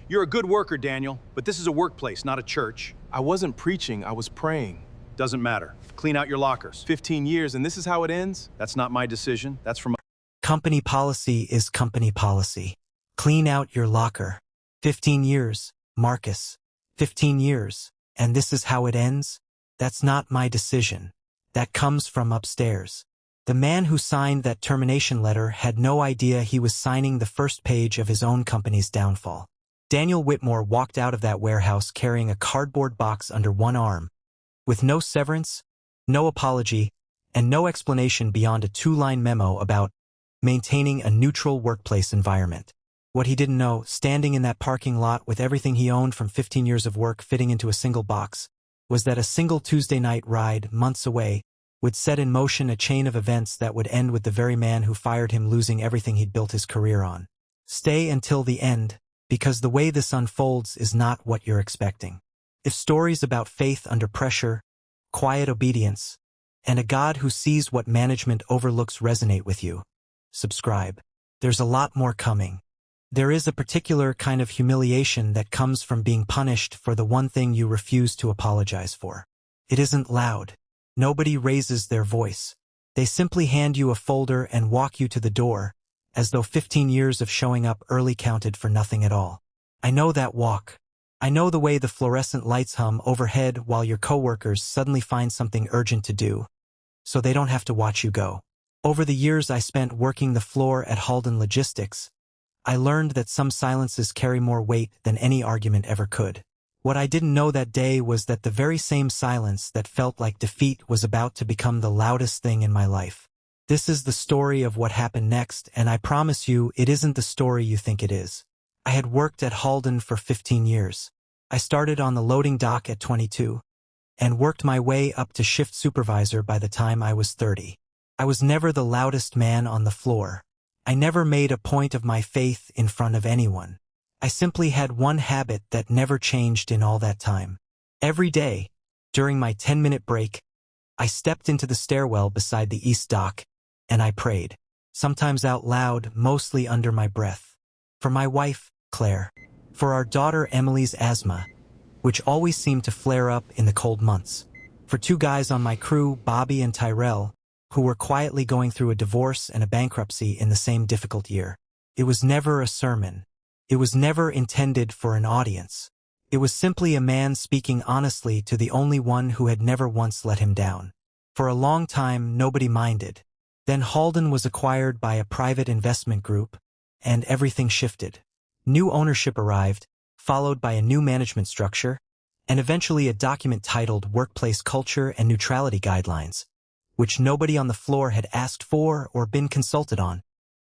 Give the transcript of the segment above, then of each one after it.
You're a good worker, Daniel, but this is a workplace, not a church. I wasn't preaching, I was praying. Doesn't matter. Clean out your lockers. 15 years and this is how it ends? That's not my decision. That's from... Company policy is company policy. Clean out your locker. 15 years, Marcus. 15 years, and this is how it ends? That's not my decision. That comes from upstairs. The man who signed that termination letter had no idea he was signing the first page of his own company's downfall. Daniel Whitmore walked out of that warehouse carrying a cardboard box under one arm, with no severance, no apology, and no explanation beyond a two-line memo about maintaining a neutral workplace environment. What he didn't know, standing in that parking lot with everything he owned from 15 years of work fitting into a single box, was that a single Tuesday night ride, months away, would set in motion a chain of events that would end with the very man who fired him losing everything he'd built his career on. Stay until the end, because the way this unfolds is not what you're expecting. If stories about faith under pressure, quiet obedience, and a God who sees what management overlooks resonate with you, subscribe. There's a lot more coming. There is a particular kind of humiliation that comes from being punished for the one thing you refuse to apologize for. It isn't loud. Nobody raises their voice. They simply hand you a folder and walk you to the door, as though 15 years of showing up early counted for nothing at all. I know that walk. I know the way the fluorescent lights hum overhead while your coworkers suddenly find something urgent to do, so they don't have to watch you go. Over the years I spent working the floor at Halden Logistics, I learned that some silences carry more weight than any argument ever could. What I didn't know that day was that the very same silence that felt like defeat was about to become the loudest thing in my life. This is the story of what happened next, and I promise you it isn't the story you think it is. I had worked at Halden for 15 years. I started on the loading dock at 22, and worked my way up to shift supervisor by the time I was 30. I was never the loudest man on the floor. I never made a point of my faith in front of anyone. I simply had one habit that never changed in all that time. Every day, during my 10-minute break, I stepped into the stairwell beside the east dock, and I prayed, sometimes out loud, mostly under my breath. For my wife, Claire. For our daughter Emily's asthma, which always seemed to flare up in the cold months. For two guys on my crew, Bobby and Tyrell, who were quietly going through a divorce and a bankruptcy in the same difficult year. It was never a sermon. It was never intended for an audience. It was simply a man speaking honestly to the only one who had never once let him down. For a long time, nobody minded. Then Halden was acquired by a private investment group, and everything shifted. New ownership arrived, followed by a new management structure, and eventually a document titled Workplace Culture and Neutrality Guidelines, which nobody on the floor had asked for or been consulted on.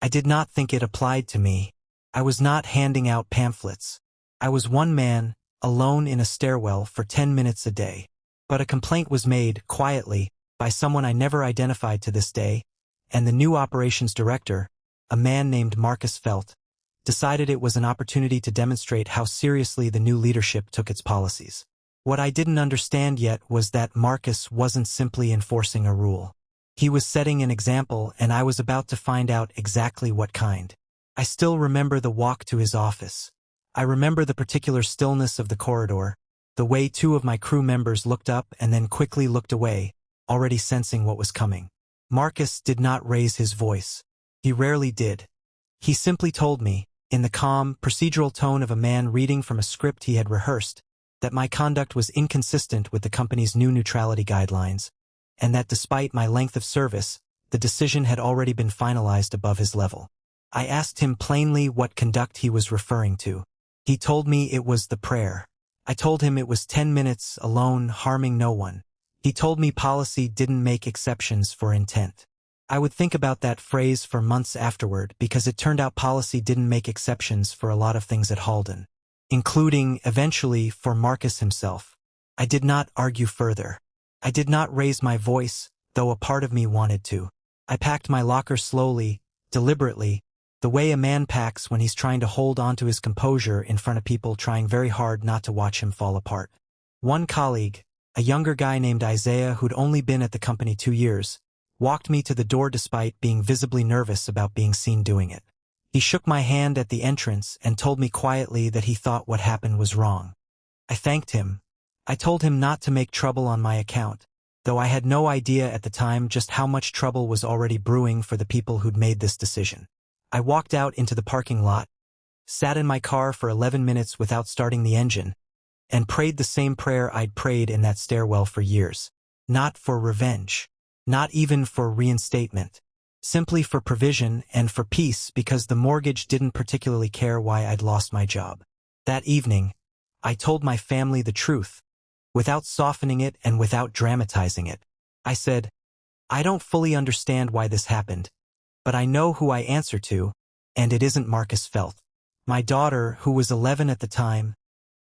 I did not think it applied to me. I was not handing out pamphlets. I was one man, alone in a stairwell for 10 minutes a day. But a complaint was made, quietly, by someone I never identified to this day, and the new operations director, a man named Marcus Felt, decided it was an opportunity to demonstrate how seriously the new leadership took its policies. What I didn't understand yet was that Marcus wasn't simply enforcing a rule. He was setting an example, and I was about to find out exactly what kind. I still remember the walk to his office. I remember the particular stillness of the corridor, the way two of my crew members looked up and then quickly looked away, already sensing what was coming. Marcus did not raise his voice. He rarely did. He simply told me, in the calm, procedural tone of a man reading from a script he had rehearsed, that my conduct was inconsistent with the company's new neutrality guidelines, and that despite my length of service, the decision had already been finalized above his level. I asked him plainly what conduct he was referring to. He told me it was the prayer. I told him it was 10 minutes alone, harming no one. He told me policy didn't make exceptions for intent. I would think about that phrase for months afterward because it turned out policy didn't make exceptions for a lot of things at Halden, including, eventually, for Marcus himself. I did not argue further. I did not raise my voice, though a part of me wanted to. I packed my locker slowly, deliberately, the way a man packs when he's trying to hold on to his composure in front of people trying very hard not to watch him fall apart. One colleague, a younger guy named Isaiah who'd only been at the company 2 years, walked me to the door despite being visibly nervous about being seen doing it. He shook my hand at the entrance and told me quietly that he thought what happened was wrong. I thanked him. I told him not to make trouble on my account, though I had no idea at the time just how much trouble was already brewing for the people who'd made this decision. I walked out into the parking lot, sat in my car for 11 minutes without starting the engine, and prayed the same prayer I'd prayed in that stairwell for years. Not for revenge. Not even for reinstatement. Simply for provision and for peace, because the mortgage didn't particularly care why I'd lost my job. That evening, I told my family the truth, without softening it and without dramatizing it. I said, I don't fully understand why this happened, but I know who I answer to, and it isn't Marcus Felt. My daughter, who was 11 at the time,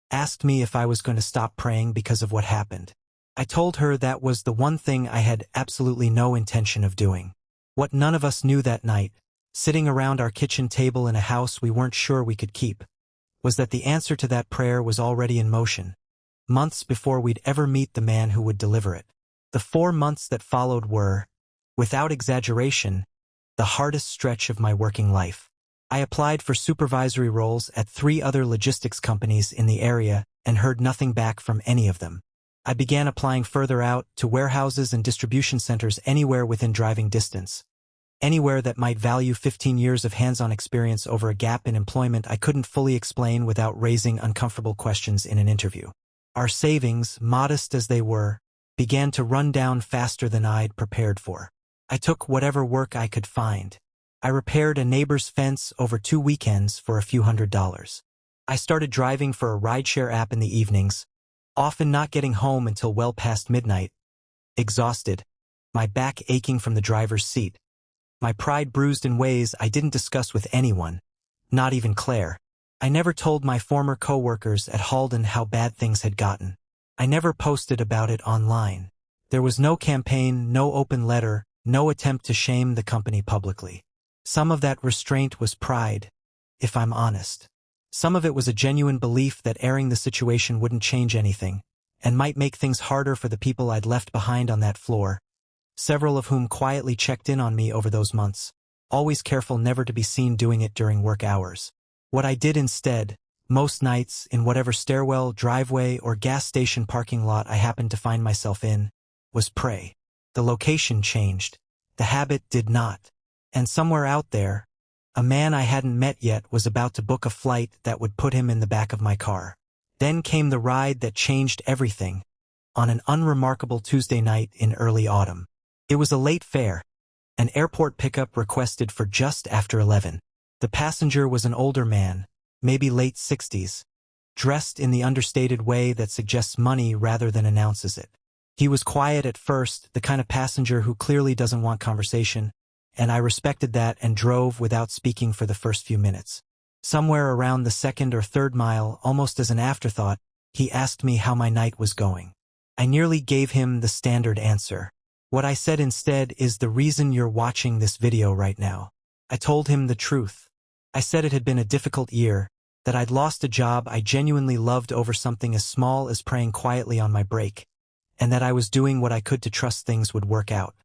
asked me if I was going to stop praying because of what happened. I told her that was the one thing I had absolutely no intention of doing. What none of us knew that night, sitting around our kitchen table in a house we weren't sure we could keep, was that the answer to that prayer was already in motion, months before we'd ever meet the man who would deliver it. The 4 months that followed were, without exaggeration, the hardest stretch of my working life. I applied for supervisory roles at 3 other logistics companies in the area and heard nothing back from any of them. I began applying further out to warehouses and distribution centers anywhere within driving distance. Anywhere that might value 15 years of hands-on experience over a gap in employment I couldn't fully explain without raising uncomfortable questions in an interview. Our savings, modest as they were, began to run down faster than I'd prepared for. I took whatever work I could find. I repaired a neighbor's fence over 2 weekends for a few $100s. I started driving for a rideshare app in the evenings, often not getting home until well past midnight, exhausted, my back aching from the driver's seat, my pride bruised in ways I didn't discuss with anyone, not even Claire. I never told my former co-workers at Halden how bad things had gotten. I never posted about it online. There was no campaign, no open letter, no attempt to shame the company publicly. Some of that restraint was pride, if I'm honest. Some of it was a genuine belief that airing the situation wouldn't change anything, and might make things harder for the people I'd left behind on that floor, several of whom quietly checked in on me over those months, always careful never to be seen doing it during work hours. What I did instead, most nights, in whatever stairwell, driveway, or gas station parking lot I happened to find myself in, was pray. The location changed. The habit did not. And somewhere out there, a man I hadn't met yet was about to book a flight that would put him in the back of my car. Then came the ride that changed everything, on an unremarkable Tuesday night in early autumn. It was a late fare, an airport pickup requested for just after 11. The passenger was an older man, maybe late 60s, dressed in the understated way that suggests money rather than announces it. He was quiet at first, the kind of passenger who clearly doesn't want conversation, and I respected that and drove without speaking for the first few minutes. Somewhere around the 2nd or 3rd mile, almost as an afterthought, he asked me how my night was going. I nearly gave him the standard answer. What I said instead is the reason you're watching this video right now. I told him the truth. I said it had been a difficult year, that I'd lost a job I genuinely loved over something as small as praying quietly on my break, and that I was doing what I could to trust things would work out.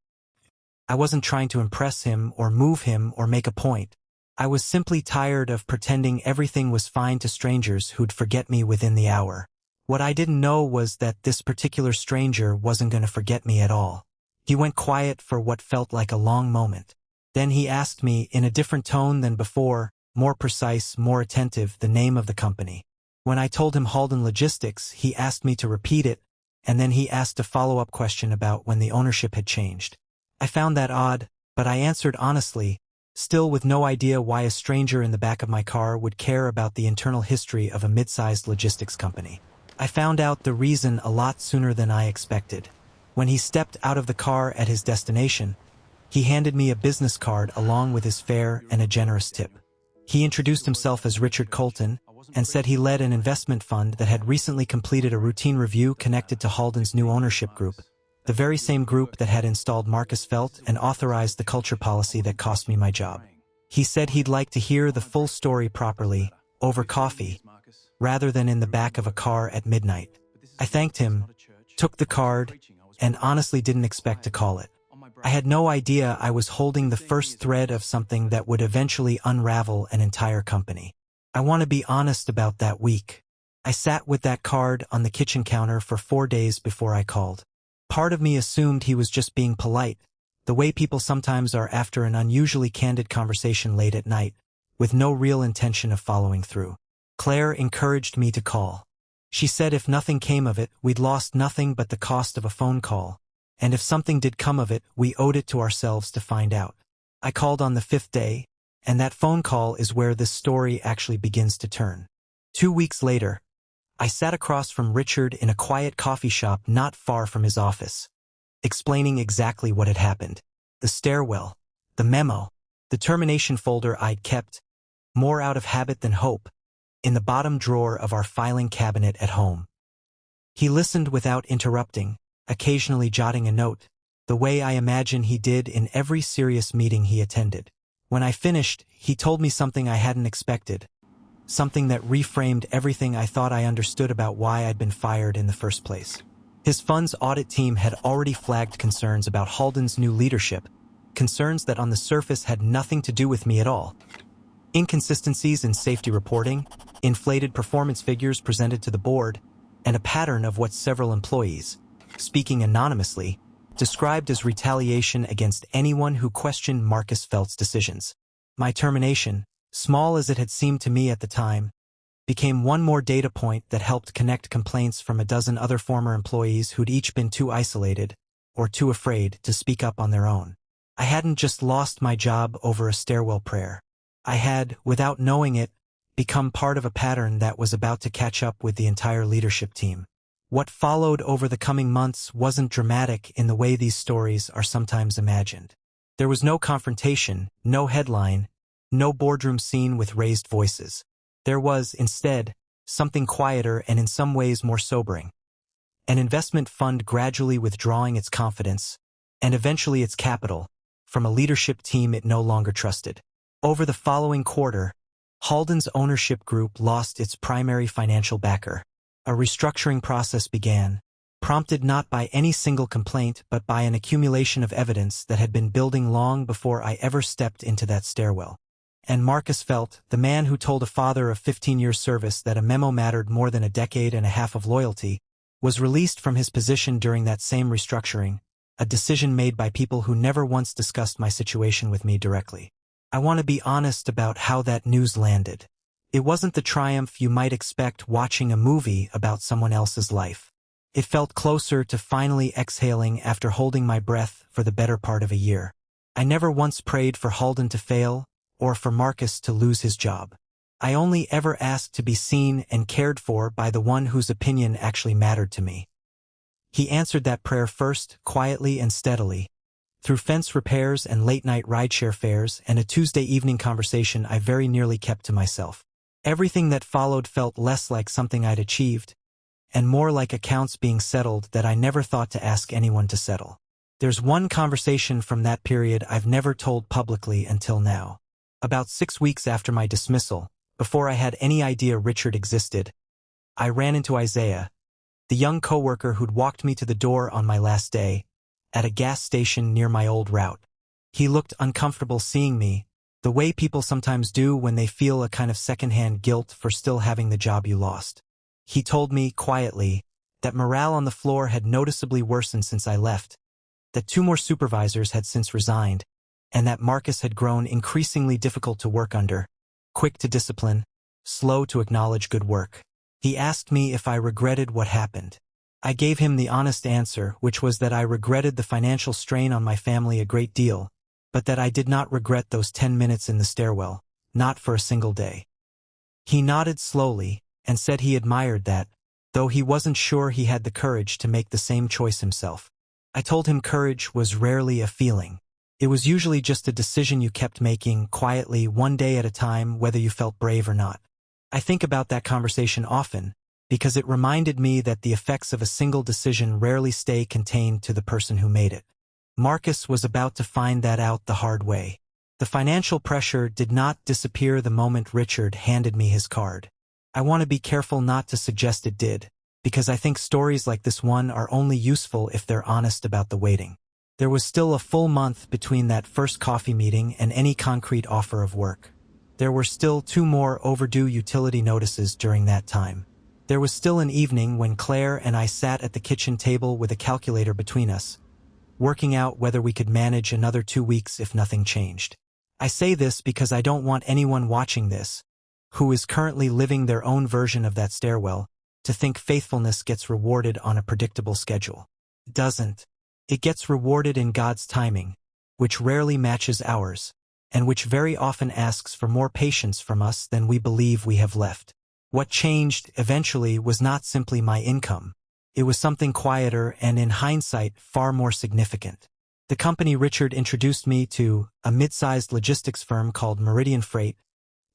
I wasn't trying to impress him or move him or make a point. I was simply tired of pretending everything was fine to strangers who'd forget me within the hour. What I didn't know was that this particular stranger wasn't going to forget me at all. He went quiet for what felt like a long moment. Then he asked me, in a different tone than before, more precise, more attentive, the name of the company. When I told him Halden Logistics, he asked me to repeat it, and then he asked a follow-up question about when the ownership had changed. I found that odd, but I answered honestly, still with no idea why a stranger in the back of my car would care about the internal history of a mid-sized logistics company. I found out the reason a lot sooner than I expected. When he stepped out of the car at his destination, he handed me a business card along with his fare and a generous tip. He introduced himself as Richard Colton and said he led an investment fund that had recently completed a routine review connected to Halden's new ownership group, the very same group that had installed Marcus Felt and authorized the culture policy that cost me my job. He said he'd like to hear the full story properly, over coffee, rather than in the back of a car at midnight. I thanked him, took the card, and honestly didn't expect to call it. I had no idea I was holding the first thread of something that would eventually unravel an entire company. I want to be honest about that week. I sat with that card on the kitchen counter for 4 days before I called. Part of me assumed he was just being polite, the way people sometimes are after an unusually candid conversation late at night, with no real intention of following through. Claire encouraged me to call. She said if nothing came of it, we'd lost nothing but the cost of a phone call, and if something did come of it, we owed it to ourselves to find out. I called on the 5th day, and that phone call is where this story actually begins to turn. 2 weeks later, I sat across from Richard in a quiet coffee shop not far from his office, explaining exactly what had happened. The stairwell, the memo, the termination folder I'd kept, more out of habit than hope, in the bottom drawer of our filing cabinet at home. He listened without interrupting, occasionally jotting a note, the way I imagine he did in every serious meeting he attended. When I finished, he told me something I hadn't expected, something that reframed everything I thought I understood about why I'd been fired in the first place. His fund's audit team had already flagged concerns about Halden's new leadership, concerns that on the surface had nothing to do with me at all. Inconsistencies in safety reporting, inflated performance figures presented to the board, and a pattern of what several employees, speaking anonymously, described as retaliation against anyone who questioned Marcus Felt's decisions. My termination, small as it had seemed to me at the time, became one more data point that helped connect complaints from a dozen other former employees who'd each been too isolated or too afraid to speak up on their own. I hadn't just lost my job over a stairwell prayer. I had, without knowing it, become part of a pattern that was about to catch up with the entire leadership team. What followed over the coming months wasn't dramatic in the way these stories are sometimes imagined. There was no confrontation, no headline, no boardroom scene with raised voices. There was, instead, something quieter and in some ways more sobering. An investment fund gradually withdrawing its confidence, and eventually its capital, from a leadership team it no longer trusted. Over the following quarter, Halden's ownership group lost its primary financial backer. A restructuring process began, prompted not by any single complaint but by an accumulation of evidence that had been building long before I ever stepped into that stairwell. And Marcus Felt, the man who told a father of 15 years' service that a memo mattered more than a decade and a half of loyalty, was released from his position during that same restructuring, a decision made by people who never once discussed my situation with me directly. I want to be honest about how that news landed. It wasn't the triumph you might expect watching a movie about someone else's life. It felt closer to finally exhaling after holding my breath for the better part of a year. I never once prayed for Halden to fail, or for Marcus to lose his job. I only ever asked to be seen and cared for by the one whose opinion actually mattered to me. He answered that prayer first, quietly and steadily. Through fence repairs and late-night rideshare fares and a Tuesday evening conversation I very nearly kept to myself. Everything that followed felt less like something I'd achieved, and more like accounts being settled that I never thought to ask anyone to settle. There's one conversation from that period I've never told publicly until now. About 6 weeks after my dismissal, before I had any idea Richard existed, I ran into Isaiah, the young coworker who'd walked me to the door on my last day, at a gas station near my old route. He looked uncomfortable seeing me, the way people sometimes do when they feel a kind of secondhand guilt for still having the job you lost. He told me, quietly, that morale on the floor had noticeably worsened since I left, that 2 more supervisors had since resigned, and that Marcus had grown increasingly difficult to work under, quick to discipline, slow to acknowledge good work. He asked me if I regretted what happened. I gave him the honest answer, which was that I regretted the financial strain on my family a great deal, but that I did not regret those 10 minutes in the stairwell, not for a single day. He nodded slowly and said he admired that, though he wasn't sure he had the courage to make the same choice himself. I told him courage was rarely a feeling. It was usually just a decision you kept making quietly one day at a time, whether you felt brave or not. I think about that conversation often, because it reminded me that the effects of a single decision rarely stay contained to the person who made it. Marcus was about to find that out the hard way. The financial pressure did not disappear the moment Richard handed me his card. I want to be careful not to suggest it did, because I think stories like this one are only useful if they're honest about the waiting. There was still a full month between that first coffee meeting and any concrete offer of work. There were still 2 more overdue utility notices during that time. There was still an evening when Claire and I sat at the kitchen table with a calculator between us, working out whether we could manage another 2 weeks if nothing changed. I say this because I don't want anyone watching this, who is currently living their own version of that stairwell, to think faithfulness gets rewarded on a predictable schedule. It doesn't. It gets rewarded in God's timing, which rarely matches ours, and which very often asks for more patience from us than we believe we have left. What changed eventually was not simply my income. It was something quieter and, in hindsight, far more significant. The company Richard introduced me to, a mid-sized logistics firm called Meridian Freight,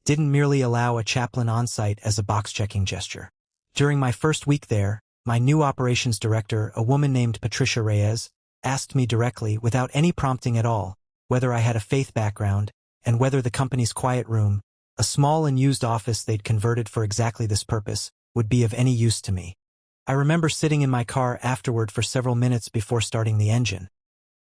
didn't merely allow a chaplain on-site as a box-checking gesture. During my first week there, my new operations director, a woman named Patricia Reyes, asked me directly, without any prompting at all, whether I had a faith background and whether the company's quiet room, a small and used office they'd converted for exactly this purpose, would be of any use to me. I remember sitting in my car afterward for several minutes before starting the engine,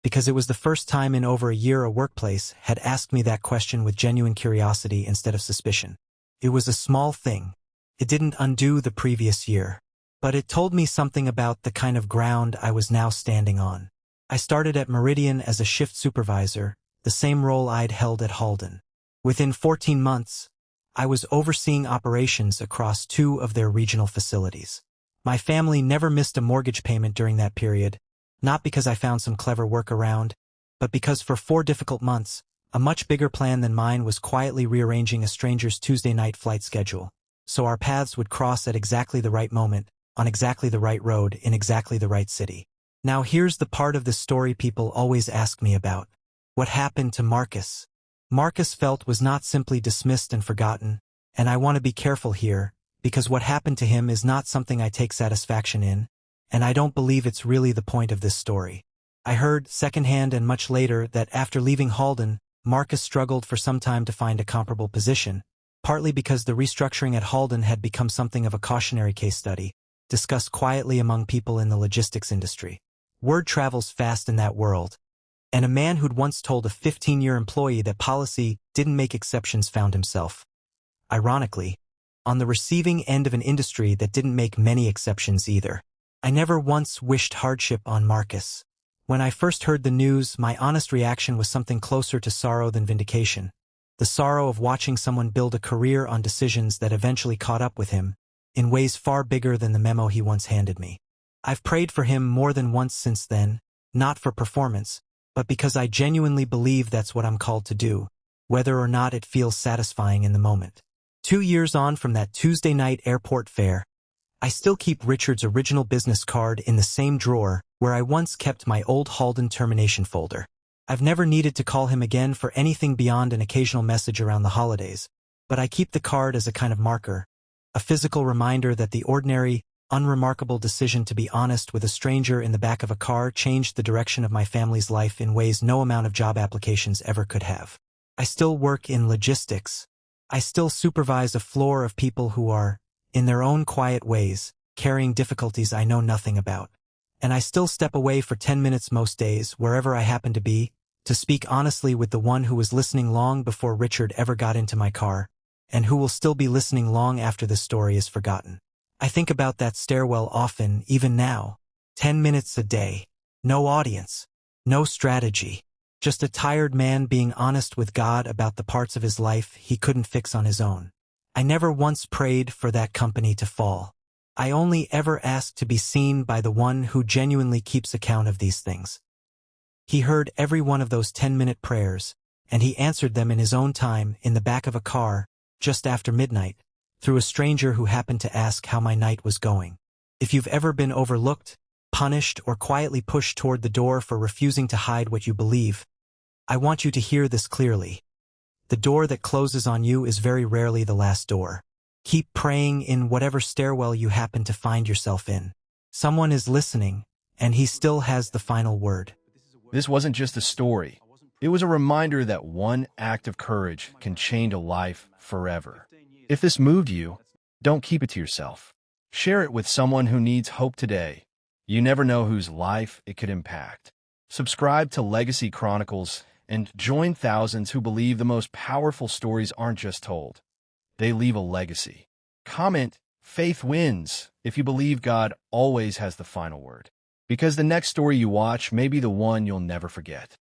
because it was the first time in over a year a workplace had asked me that question with genuine curiosity instead of suspicion. It was a small thing. It didn't undo the previous year, but it told me something about the kind of ground I was now standing on. I started at Meridian as a shift supervisor, the same role I'd held at Halden. Within 14 months, I was overseeing operations across 2 of their regional facilities. My family never missed a mortgage payment during that period, not because I found some clever workaround, but because for 4 difficult months, a much bigger plan than mine was quietly rearranging a stranger's Tuesday night flight schedule, so our paths would cross at exactly the right moment, on exactly the right road, in exactly the right city. Now here's the part of the story people always ask me about. What happened to Marcus? Marcus Felt was not simply dismissed and forgotten, and I want to be careful here, because what happened to him is not something I take satisfaction in, and I don't believe it's really the point of this story. I heard, secondhand and much later, that after leaving Halden, Marcus struggled for some time to find a comparable position, partly because the restructuring at Halden had become something of a cautionary case study, discussed quietly among people in the logistics industry. Word travels fast in that world, and a man who'd once told a 15-year employee that policy didn't make exceptions found himself, ironically, on the receiving end of an industry that didn't make many exceptions either. I never once wished hardship on Marcus. When I first heard the news, my honest reaction was something closer to sorrow than vindication. The sorrow of watching someone build a career on decisions that eventually caught up with him, in ways far bigger than the memo he once handed me. I've prayed for him more than once since then, not for performance, but because I genuinely believe that's what I'm called to do, whether or not it feels satisfying in the moment. 2 years on from that Tuesday night airport fare, I still keep Richard's original business card in the same drawer where I once kept my old Halden termination folder. I've never needed to call him again for anything beyond an occasional message around the holidays, but I keep the card as a kind of marker, a physical reminder that the ordinary, unremarkable decision to be honest with a stranger in the back of a car changed the direction of my family's life in ways no amount of job applications ever could have. I still work in logistics. I still supervise a floor of people who are, in their own quiet ways, carrying difficulties I know nothing about. And I still step away for 10 minutes most days, wherever I happen to be, to speak honestly with the one who was listening long before Richard ever got into my car, and who will still be listening long after this story is forgotten. I think about that stairwell often, even now. 10 minutes a day. No audience. No strategy. Just a tired man being honest with God about the parts of his life he couldn't fix on his own. I never once prayed for that company to fall. I only ever asked to be seen by the one who genuinely keeps account of these things. He heard every one of those 10-minute prayers, and he answered them in his own time, in the back of a car, just after midnight, through a stranger who happened to ask how my night was going. If you've ever been overlooked, punished, or quietly pushed toward the door for refusing to hide what you believe, I want you to hear this clearly. The door that closes on you is very rarely the last door. Keep praying in whatever stairwell you happen to find yourself in. Someone is listening, and he still has the final word. This wasn't just a story. It was a reminder that one act of courage can change a life forever. If this moved you, don't keep it to yourself. Share it with someone who needs hope today. You never know whose life it could impact. Subscribe to Legacy Chronicles and join thousands who believe the most powerful stories aren't just told. They leave a legacy. Comment, "Faith wins," if you believe God always has the final word. Because the next story you watch may be the one you'll never forget.